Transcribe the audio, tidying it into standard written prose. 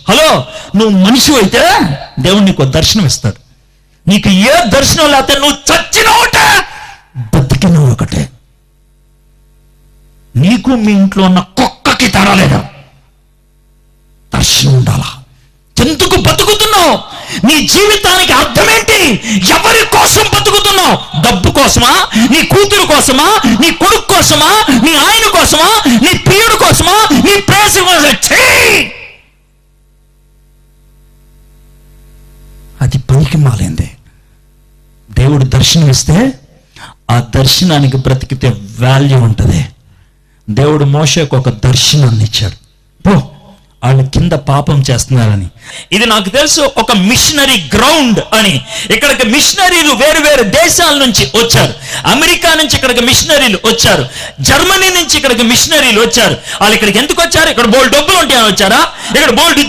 Hello, నువ్వు మనిషి అయితే దేవుడు నీకు దర్శనం ఇస్తాడు. నీకు ఏ దర్శనం లేకపోతే నువ్వు చచ్చిన ఒకటే, బతికిన ఒకటే. నీకు మీ ఇంట్లో ఉన్న కుక్కకి తరాలేదా? దర్శనం ఉండాలా? ఎందుకు బతుకుతున్నావు? నీ జీవితానికి అర్థం ఏంటి? ఎవరి కోసం బతుకుతున్నావు? డబ్బు కోసమా? నీ కూతురు కోసమా? నీ కొడుకు కోసమా? నీ ఆయన కోసమా? నీ ప్రియుడు కోసమా? నీ ప్రేయసి కోసం? అది పనికి మాలింది. దేవుడు దర్శనం ఇస్తే ఆ దర్శనానికి బ్రతికితే వాల్యూ ఉంటుంది. దేవుడు మోషేకు ఒక దర్శనాన్ని ఇచ్చాడు. పో, వాళ్ళు కింద పాపం చేస్తున్నారని. ఇది నాకు తెలుసు ఒక మిషనరీ గ్రౌండ్ అని. ఇక్కడికి మిషనరీలు వేరు వేరు దేశాల నుంచి వచ్చారు. అమెరికా నుంచి ఇక్కడికి మిషనరీలు వచ్చారు, జర్మనీ నుంచి ఇక్కడికి మిషనరీలు వచ్చారు. వాళ్ళు ఇక్కడికి ఎందుకు వచ్చారు? ఇక్కడ బోల్డ్ డబ్బులు ఉంటాయని వచ్చారా? ఇక్కడ బోల్డ్